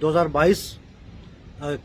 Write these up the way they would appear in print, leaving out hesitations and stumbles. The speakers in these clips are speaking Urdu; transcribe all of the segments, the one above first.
2022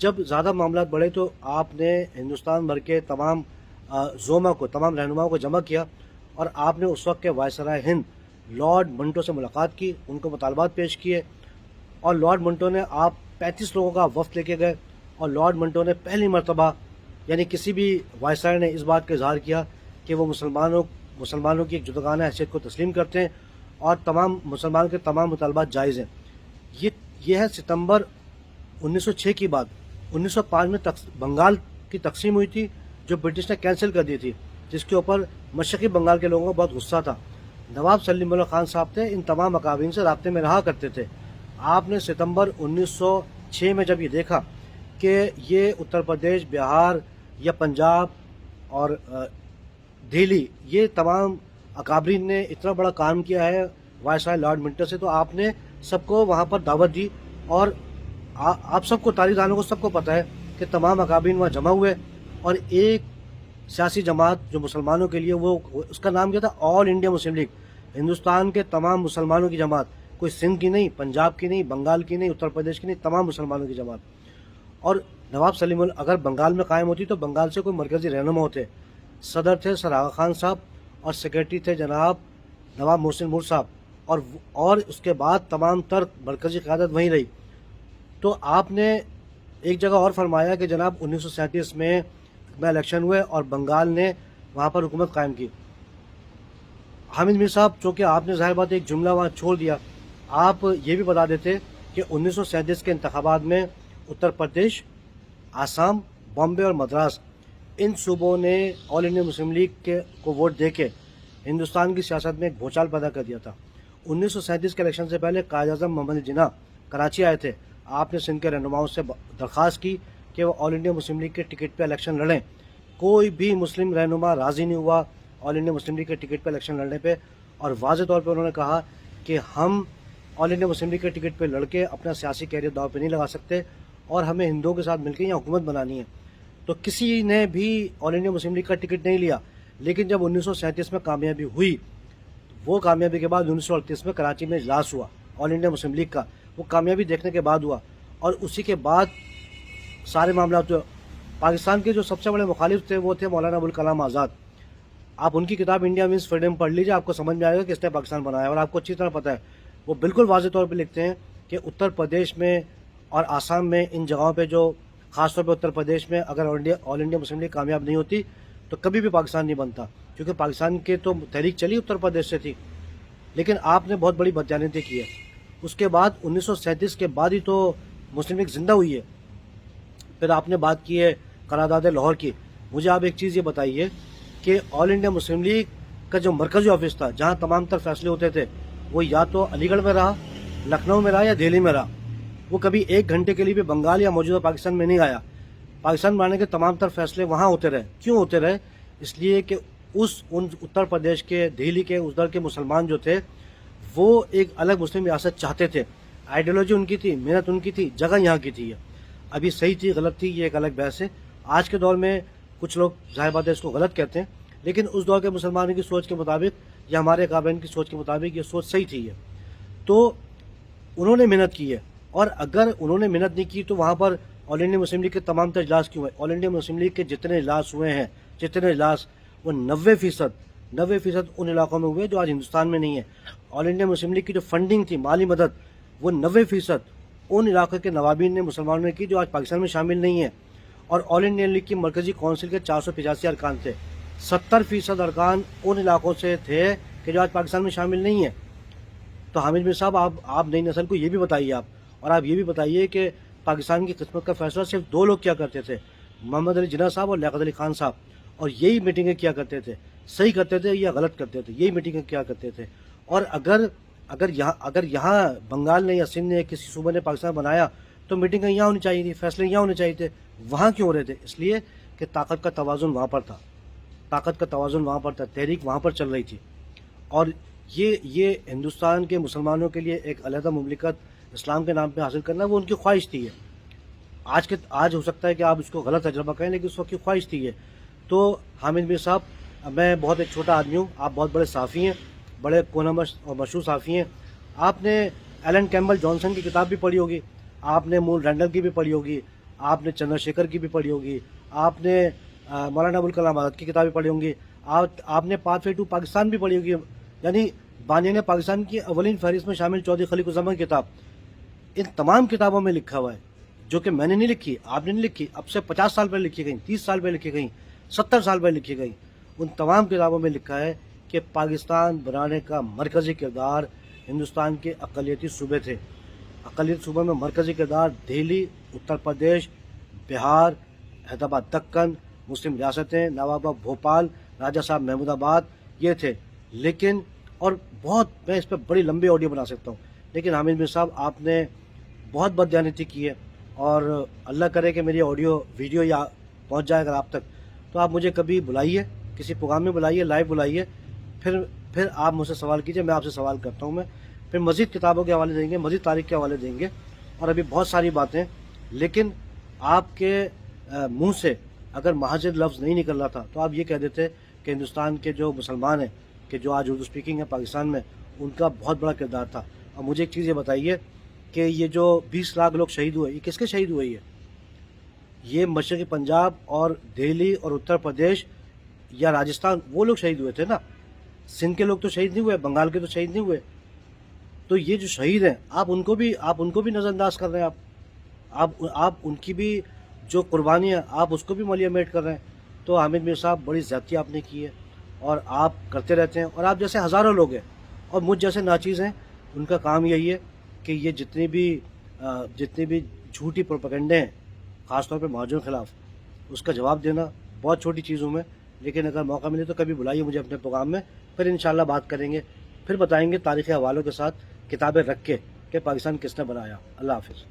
جب زیادہ معاملات بڑھے تو آپ نے ہندوستان بھر کے تمام زوما کو، تمام رہنماؤں کو جمع کیا اور آپ نے اس وقت کے وائسرائے ہند لارڈ منٹو سے ملاقات کی، ان کو مطالبات پیش کیے، اور لارڈ منٹو نے آپ 35 لوگوں کا وفد لے کے گئے، اور لارڈ منٹو نے پہلی مرتبہ یعنی کسی بھی وائسرائے نے اس بات کا اظہار کیا کہ وہ مسلمانوں کی ایک جداگانہ حیثیت کو تسلیم کرتے ہیں اور تمام مسلمان کے تمام مطالبات جائز ہیں۔ یہ ہے ستمبر 1906 کی بات۔ 1905 میں بنگال کی تقسیم ہوئی تھی جو برٹش نے کینسل کر دی تھی، جس کے اوپر مشرقی بنگال کے لوگوں کو بہت غصہ تھا۔ نواب سلیم اللہ خان صاحب تھے، ان تمام مقابین سے رابطے میں رہا کرتے تھے۔ آپ نے ستمبر 1906 میں جب یہ دیکھا کہ یہ اتر پردیش، بہار یا پنجاب اور دہلی، یہ تمام اکابرین نے اتنا بڑا کام کیا ہے وائسرائے لارڈ منٹو سے، تو آپ نے سب کو وہاں پر دعوت دی، اور آپ سب کو، تاریخ دانوں کو سب کو پتہ ہے کہ تمام اکابرین وہاں جمع ہوئے، اور ایک سیاسی جماعت جو مسلمانوں کے لیے، وہ اس کا نام کیا تھا؟ آل انڈیا مسلم لیگ، ہندوستان کے تمام مسلمانوں کی جماعت، کوئی سندھ کی نہیں، پنجاب کی نہیں، بنگال کی نہیں، اتر پردیش کی نہیں، تمام مسلمانوں کی جماعت۔ اور نواب سلیم اللہ اگر بنگال میں قائم ہوتی تو بنگال سے کوئی مرکزی رہنما ہوتے، صدر تھے سر آغا خان صاحب، اور سیکرٹری تھے جناب نواب محسن مور صاحب، اور اس کے بعد تمام تر مرکزی قیادت وہیں رہی۔ تو آپ نے ایک جگہ اور فرمایا کہ جناب 1937 میں الیکشن ہوئے اور بنگال نے وہاں پر حکومت قائم کی۔ حامد میر صاحب، چونکہ آپ نے ظاہر بات ایک جملہ وہاں چھوڑ دیا، آپ یہ بھی بتا دیتے کہ 1937 کے انتخابات میں اتر پردیش، آسام، بامبے اور مدراس، ان صوبوں نے آل انڈیا مسلم لیگ کو ووٹ دے کے ہندوستان کی سیاست میں ایک بھونچال پیدا کر دیا تھا۔ 1937 کے الیکشن سے پہلے قائد اعظم محمد جناح کراچی آئے تھے۔ آپ نے سندھ کے رہنماؤں سے درخواست کی کہ وہ آل انڈیا مسلم لیگ کے ٹکٹ پہ الیکشن لڑیں۔ کوئی بھی مسلم رہنما راضی نہیں ہوا آل انڈیا مسلم لیگ کے ٹکٹ پہ الیکشن لڑنے پہ، اور واضح طور پہ انہوں نے کہا کہ ہم آل انڈیا مسلم لیگ کے ٹکٹ پہ لڑ کے اپنا سیاسی کیریئر داؤ پہ نہیں لگا سکتے، اور ہمیں ہندوؤں کے ساتھ مل کے یہاں حکومت بنانی ہے۔ تو کسی نے بھی آل انڈیا مسلم لیگ کا ٹکٹ نہیں لیا، لیکن جب 1937 میں کامیابی ہوئی، وہ کامیابی کے بعد 1938 میں کراچی میں اجلاس ہوا آل انڈیا مسلم لیگ کا، وہ کامیابی دیکھنے کے بعد ہوا، اور اسی کے بعد سارے معاملات ہوئے۔ پاکستان کے جو سب سے بڑے مخالف تھے وہ تھے مولانا ابوالکلام آزاد۔ آپ ان کی کتاب انڈیا مینس فریڈم پڑھ لیجیے، آپ کو سمجھ میں آئے گا کہ اس نے پاکستان بنایا، اور آپ کو اچھی طرح پتہ ہے، وہ بالکل واضح طور پہ لکھتے ہیں کہ اتر پردیش میں اور آسام میں، ان جگہوں پہ جو خاص طور پہ اتر پردیش میں، اگر آل انڈیا مسلم لیگ کامیاب نہیں ہوتی تو کبھی بھی پاکستان نہیں بنتا، کیونکہ پاکستان کے تو تحریک چلی اتر پردیش سے تھی، لیکن آپ نے بہت بڑی بدجانتی کی ہے۔ اس کے بعد 1937 کے بعد ہی تو مسلم لیگ زندہ ہوئی ہے۔ پھر آپ نے بات کی ہے قرارداد لاہور کی۔ مجھے آپ ایک چیز یہ بتائیے کہ آل انڈیا مسلم لیگ کا جو مرکزی آفس تھا، جہاں تمام تر فیصلے ہوتے تھے، وہ یا تو علی گڑھ میں رہا، لکھنؤ میں رہا یا دہلی میں رہا۔ وہ کبھی ایک گھنٹے کے لیے بھی بنگال یا موجودہ پاکستان میں نہیں آیا۔ پاکستان بنانے کے تمام تر فیصلے وہاں ہوتے رہے۔ کیوں ہوتے رہے؟ اس لیے کہ ان اتر پردیش کے، دہلی کے، ادھر کے مسلمان جو تھے، وہ ایک الگ مسلم ریاست چاہتے تھے۔ آئیڈیالوجی ان کی تھی، محنت ان کی تھی، جگہ یہاں کی تھی۔ ابھی صحیح تھی غلط تھی، یہ ایک الگ بحث ہے۔ آج کے دور میں کچھ لوگ ظاہر بات ہے اس کو غلط کہتے ہیں، لیکن اس دور کے مسلمانوں کی سوچ کے مطابق یا ہمارے قابلین کی سوچ کے مطابق یہ سوچ صحیح تھی۔ تو انہوں نے محنت کی ہے، اور اگر انہوں نے محنت نہیں کی تو وہاں پر آل انڈیا مسلم لیگ کے تمام تر اجلاس کیوں ہوئے؟ آل انڈیا مسلم لیگ کے جتنے اجلاس ہوئے ہیں، وہ 90% ان علاقوں میں ہوئے جو آج ہندوستان میں نہیں ہے۔ آل انڈیا مسلم لیگ کی جو فنڈنگ تھی، مالی مدد، وہ 90% ان علاقے کے نوابین نے، مسلمانوں نے کی جو آج پاکستان میں شامل نہیں ہے۔ اور آل انڈیا لیگ کی مرکزی کونسل کے 485 ارکان تھے، 70% ارکان ان علاقوں سے تھے کہ جو آج پاکستان میں شامل نہیں ہے۔ تو حامد میر صاحب، آپ نئی نسل کو یہ بھی بتائیے، اور آپ یہ بھی بتائیے کہ پاکستان کی قسمت کا فیصلہ صرف 2 لوگ کیا کرتے تھے، محمد علی جناح صاحب اور لیاقت علی خان صاحب، اور یہی میٹنگیں کیا کرتے تھے، صحیح کرتے تھے یا غلط کرتے تھے، یہی میٹنگیں کیا کرتے تھے۔ اور اگر یہاں بنگال نے یا سندھ نے کسی صوبے نے پاکستان بنایا تو میٹنگیں یہاں ہونی چاہیے تھی، فیصلے یہاں ہونے چاہیے تھے، وہاں کیوں ہو رہے تھے؟ اس لیے کہ طاقت کا توازن وہاں پر تھا، تحریک وہاں پر چل رہی تھی۔ اور یہ ہندوستان کے مسلمانوں کے لیے ایک علیحدہ مملکت اسلام کے نام پہ حاصل کرنا، وہ ان کی خواہش تھی۔ آج ہو سکتا ہے کہ آپ اس کو غلط تجربہ کہیں، لیکن اس وقت کی خواہش تھی۔ تو حامد میر صاحب، میں بہت ایک چھوٹا آدمی ہوں، آپ بہت بڑے صحافی ہیں، بڑے کونمش اور مشہور صحافی ہیں۔ آپ نے ایلن کیمبل جانسن کی کتاب بھی پڑھی ہوگی، آپ نے مون رینڈل کی بھی پڑھی ہوگی، آپ نے چندر شیکھر کی بھی پڑھی ہوگی، آپ نے مولانا ابوالکلام کلام آزاد کی کتابیں پڑھی ہوں گی، آپ نے پاتھ وے ٹو پاکستان بھی پڑھی ہوگی، یعنی بانیان پاکستان کی اولین فہرست میں شامل چودھری خلیق الزمان کی کتاب، ان تمام کتابوں میں لکھا ہوا ہے، جو کہ میں نے نہیں لکھی، آپ نے نہیں لکھی، اب سے 50 سال پہلے لکھی گئی، 30 سال پہلے لکھی گئی، 70 سال پہلے لکھی گئی، ان تمام کتابوں میں لکھا ہے کہ پاکستان بنانے کا مرکزی کردار ہندوستان کے اقلیتی صوبے تھے۔ اقلیتی صوبوں میں مرکزی کردار دہلی، اتر پردیش، بہار، حیدرآباد دکن، مسلم ریاستیں، نواب بھوپال، راجہ صاحب محمود آباد، یہ تھے۔ لیکن اور بہت، میں اس پہ بڑی لمبی آڈیو بنا سکتا ہوں، لیکن حامد میر صاحب آپ نے بہت بددیانتی کی ہے، اور اللہ کرے کہ میری آڈیو ویڈیو یا پہنچ جائے اگر آپ تک، تو آپ مجھے کبھی بلائیے، کسی پروگرام میں بلائیے، لائیو بلائیے، پھر آپ مجھ سے سوال کیجیے، میں آپ سے سوال کرتا ہوں، میں پھر مزید کتابوں کے حوالے دیں گے، مزید تاریخ کے حوالے دیں گے، اور ابھی بہت ساری باتیں، لیکن آپ کے منہ سے اگر مہاجر لفظ نہیں نکل رہا تھا تو آپ یہ کہہ دیتے کہ ہندوستان کے جو مسلمان ہیں، کہ جو آج اردو سپیکنگ ہے پاکستان میں، ان کا بہت بڑا کردار تھا۔ اور مجھے ایک چیز یہ بتائیے کہ یہ جو 20 لاکھ لوگ شہید ہوئے، یہ کس کے شہید ہوئے؟ یہ مشرقی پنجاب اور دہلی اور اتر پردیش یا راجستھان، وہ لوگ شہید ہوئے تھے نا، سندھ کے لوگ تو شہید نہیں ہوئے، بنگال کے تو شہید نہیں ہوئے۔ تو یہ جو شہید ہیں، آپ ان کو بھی نظر انداز کر رہے ہیں، آپ ان کی بھی جو قربانی ہے آپ اس کو بھی ملیہ میٹ کر رہے ہیں۔ تو حامد میر صاحب بڑی زیادتی آپ نے کی ہے، اور آپ کرتے رہتے ہیں، اور آپ جیسے ہزاروں لوگ ہیں اور مجھ جیسے ناچیز ہیں، ان کا کام یہی ہے کہ یہ جتنی بھی جھوٹی پروپیگنڈے ہیں، خاص طور پہ مہاجروں کے خلاف، اس کا جواب دینا۔ بہت چھوٹی چیزوں میں، لیکن اگر موقع ملے تو کبھی بلائیے مجھے اپنے پروگرام میں، پھر انشاءاللہ بات کریں گے، پھر بتائیں گے تاریخی حوالوں کے ساتھ، کتابیں رکھ کے کہ پاکستان کس نے بنایا۔ اللہ حافظ۔